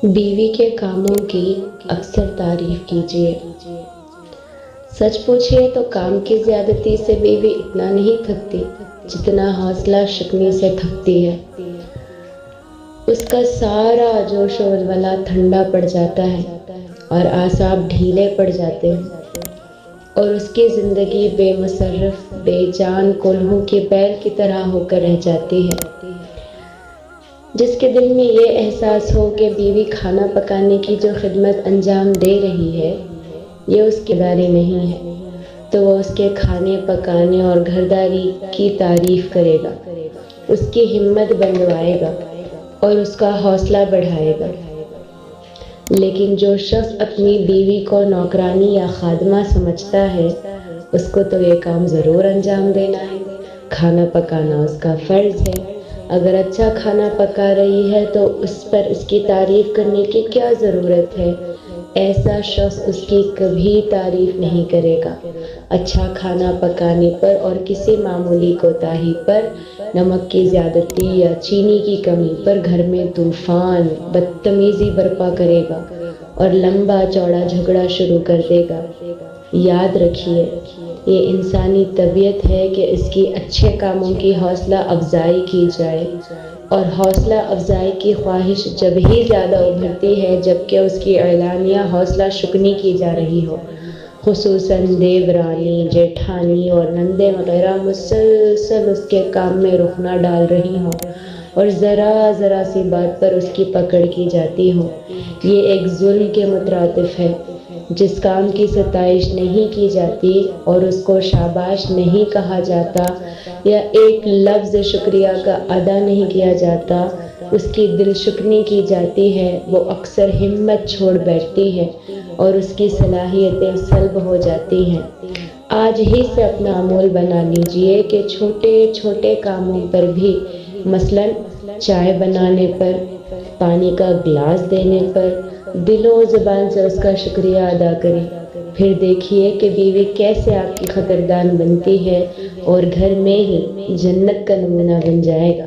بیوی کے کاموں کی اکثر تعریف کیجیے۔ سچ پوچھئے تو کام کی زیادتی سے بیوی اتنا نہیں تھکتی جتنا حوصلہ شکنی سے تھکتی ہے۔ اس کا سارا جوش و ولولہ ٹھنڈا پڑ جاتا ہے اور اعصاب ڈھیلے پڑ جاتے ہیں، اور اس کی زندگی بے مصرف، بے جان کولہوں کے بیل کی طرح ہو کر رہ جاتی ہے۔ جس کے دل میں یہ احساس ہو کہ بیوی کھانا پکانے کی جو خدمت انجام دے رہی ہے یہ اس کی داری نہیں ہے، تو وہ اس کے کھانے پکانے اور گھرداری کی تعریف کرے گا، اس کی ہمت بندھوائے گا اور اس کا حوصلہ بڑھائے گا۔ لیکن جو شخص اپنی بیوی کو نوکرانی یا خادمہ سمجھتا ہے، اس کو تو یہ کام ضرور انجام دینا ہے۔ کھانا پکانا اس کا فرض ہے۔ اگر اچھا کھانا پکا رہی ہے تو اس پر اس کی تعریف کرنے کی کیا ضرورت ہے؟ ایسا شخص اس کی کبھی تعریف نہیں کرے گا۔ اچھا کھانا پکانے پر اور کسی معمولی کوتاہی پر، نمک کی زیادتی یا چینی کی کمی پر گھر میں طوفان بدتمیزی برپا کرے گا اور لمبا چوڑا جھگڑا شروع کر دے گا۔ یاد رکھیے، یہ انسانی طبیعت ہے کہ اس کی اچھے کاموں کی حوصلہ افزائی کی جائے، اور حوصلہ افزائی کی خواہش جب ہی زیادہ ابھرتی ہے جبکہ اس کی اعلانیہ حوصلہ شکنی کی جا رہی ہو، خصوصاً دیورانی، جیٹھانی اور نندیں وغیرہ مسلسل اس کے کام میں رخنہ ڈال رہی ہوں اور ذرا سی بات پر اس کی پکڑ کی جاتی ہو۔ یہ ایک ظلم کے مترادف ہے۔ جس کام کی ستائش نہیں کی جاتی اور اس کو شاباش نہیں کہا جاتا یا ایک لفظ شکریہ کا ادا نہیں کیا جاتا، اس کی دل شکنی کی جاتی ہے، وہ اکثر ہمت چھوڑ بیٹھتی ہے اور اس کی صلاحیتیں سلب ہو جاتی ہیں۔ آج ہی سے اپنا عمول بنا لیجئے کہ چھوٹے چھوٹے کاموں پر بھی، مثلاً چائے بنانے پر، پانی کا گلاس دینے پر، دل و زبان سے اس کا شکریہ ادا کریں۔ پھر دیکھیے کہ بیوی کیسے آپ کی قدردان بنتی ہے اور گھر میں ہی جنت کا نمونہ بن جائے گا۔